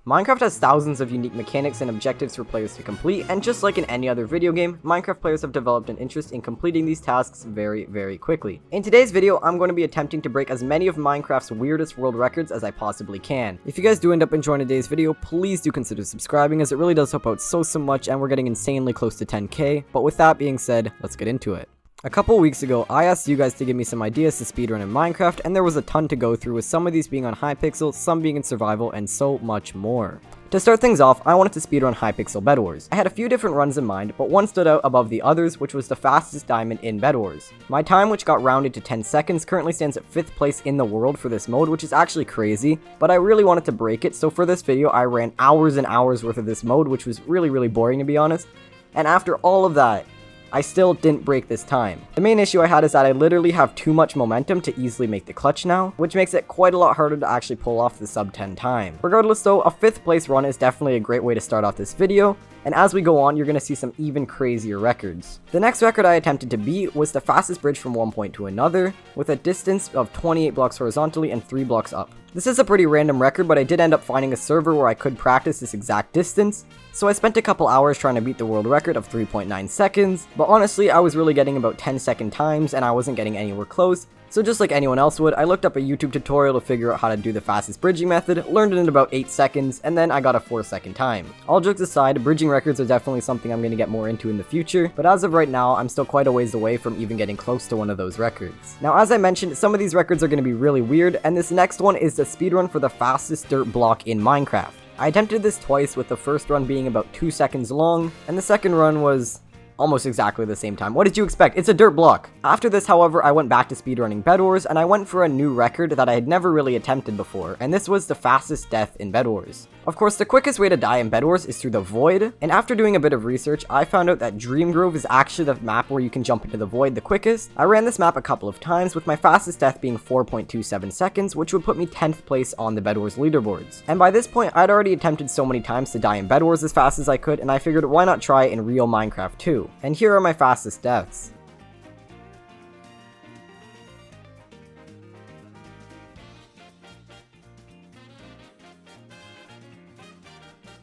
Minecraft has thousands of unique mechanics and objectives for players to complete, and just like in any other video game, Minecraft players have developed an interest in completing these tasks very quickly. In today's video, I'm going to be attempting to break as many of Minecraft's weirdest world records as I possibly can. If you guys do end up enjoying today's video, please do consider subscribing, as it really does help out so much, and we're getting insanely close to 10k. But with that being said, let's get into it. A couple weeks ago, I asked you guys to give me some ideas to speedrun in Minecraft, and there was a ton to go through, with some of these being on Hypixel, some being in survival, and so much more. To start things off, I wanted to speedrun Hypixel Bedwars. I had a few different runs in mind, but one stood out above the others, which was the fastest diamond in Bedwars. My time, which got rounded to 10 seconds, currently stands at 5th place in the world for this mode, which is actually crazy, but I really wanted to break it, so for this video, I ran hours and hours worth of this mode, which was really boring to be honest, and after all of that, I still didn't break this time. The main issue I had is that I literally have too much momentum to easily make the clutch now, which makes it quite a lot harder to actually pull off the sub 10 time. Regardless though, a 5th place run is definitely a great way to start off this video, and as we go on, you're going to see some even crazier records. The next record I attempted to beat was the fastest bridge from one point to another, with a distance of 28 blocks horizontally and 3 blocks up. This is a pretty random record, but I did end up finding a server where I could practice this exact distance, so I spent a couple hours trying to beat the world record of 3.9 seconds, but honestly, I was really getting about 10-second times, and I wasn't getting anywhere close. So just like anyone else would, I looked up a YouTube tutorial to figure out how to do the fastest bridging method, learned it in about 8 seconds, and then I got a 4-second time. All jokes aside, bridging records are definitely something I'm going to get more into in the future, but as of right now, I'm still quite a ways away from even getting close to one of those records. Now, as I mentioned, some of these records are going to be really weird, and this next one is the speedrun for the fastest dirt block in Minecraft. I attempted this twice, with the first run being about 2 seconds long, and the second run was almost exactly the same time. What did you expect? It's a dirt block. After this, however, I went back to speedrunning Bedwars, and I went for a new record that I had never really attempted before, and this was the fastest death in Bedwars. Of course, the quickest way to die in Bedwars is through the void, and after doing a bit of research, I found out that Dream Grove is actually the map where you can jump into the void the quickest. I ran this map a couple of times, with my fastest death being 4.27 seconds, which would put me 10th place on the Bedwars leaderboards. And by this point, I'd already attempted so many times to die in Bedwars as fast as I could, and I figured why not try it in real Minecraft too. And here are my fastest deaths.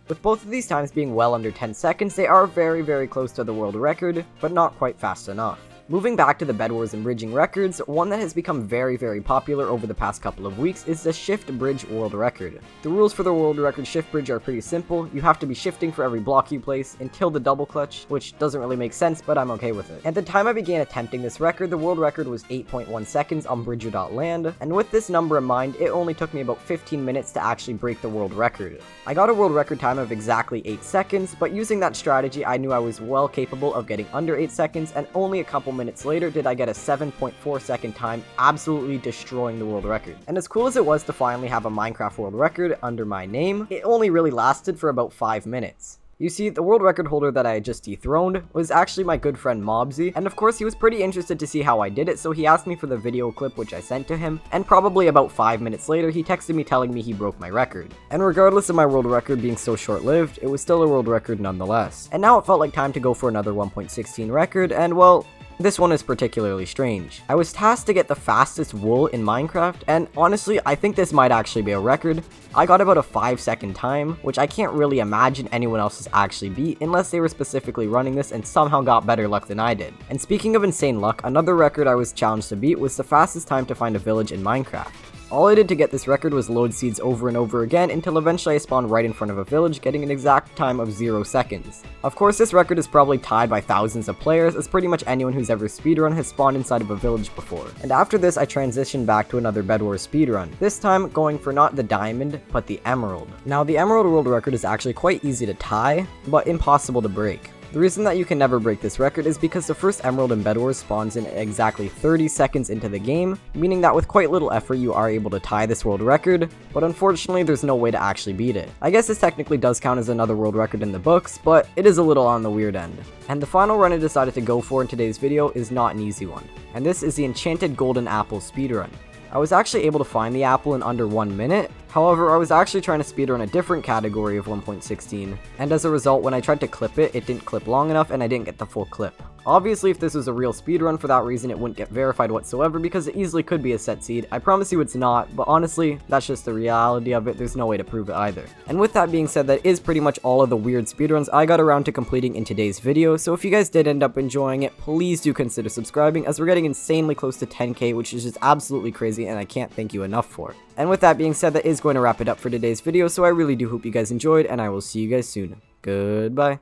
With both of these times being well under 10 seconds, they are very close to the world record, but not quite fast enough. Moving back to the Bedwars and bridging records, one that has become very popular over the past couple of weeks is the shift bridge world record. The rules for the world record shift bridge are pretty simple. You have to be shifting for every block you place until the double clutch, which doesn't really make sense, but I'm okay with it. At the time I began attempting this record, the world record was 8.1 seconds on bridger.land, and with this number in mind, it only took me about 15 minutes to actually break the world record. I got a world record time of exactly 8 seconds, but using that strategy, I knew I was well capable of getting under 8 seconds, and only a couple minutes later did I get a 7.4 second time, absolutely destroying the world record. And as cool as it was to finally have a Minecraft world record under my name, it only really lasted for about 5 minutes. You see, the world record holder that I had just dethroned was actually my good friend Mobsy, and of course he was pretty interested to see how I did it, so he asked me for the video clip which I sent to him, and probably about 5 minutes later he texted me telling me he broke my record. And regardless of my world record being so short-lived, it was still a world record nonetheless. And now it felt like time to go for another 1.16 record, and well, this one is particularly strange. I was tasked to get the fastest wool in Minecraft, and honestly, I think this might actually be a record. I got about a 5-second time, which I can't really imagine anyone else has actually beat unless they were specifically running this and somehow got better luck than I did. And speaking of insane luck, another record I was challenged to beat was the fastest time to find a village in Minecraft. All I did to get this record was load seeds over and over again until eventually I spawned right in front of a village, getting an exact time of 0 seconds. Of course, this record is probably tied by thousands of players, as pretty much anyone who's ever speedrun has spawned inside of a village before. And after this, I transitioned back to another Bedwars speedrun, this time going for not the diamond, but the emerald. Now, the emerald world record is actually quite easy to tie, but impossible to break. The reason that you can never break this record is because the first emerald in Bedwars spawns in exactly 30 seconds into the game, meaning that with quite little effort you are able to tie this world record, but unfortunately there's no way to actually beat it. I guess this technically does count as another world record in the books, but it is a little on the weird end. And the final run I decided to go for in today's video is not an easy one, and this is the Enchanted golden apple speedrun. I was actually able to find the apple in under 1 minute, However, I was actually trying to speedrun a different category of 1.16, and as a result, when I tried to clip it, it didn't clip long enough and I didn't get the full clip. Obviously, if this was a real speedrun for that reason, it wouldn't get verified whatsoever because it easily could be a set seed. I promise you it's not, but honestly, that's just the reality of it. There's no way to prove it either. And with that being said, that is pretty much all of the weird speedruns I got around to completing in today's video, so if you guys did end up enjoying it, please do consider subscribing as we're getting insanely close to 10k, which is just absolutely crazy and I can't thank you enough for it. And with that being said, that is going to wrap it up for today's video, so I really do hope you guys enjoyed and I will see you guys soon. Goodbye.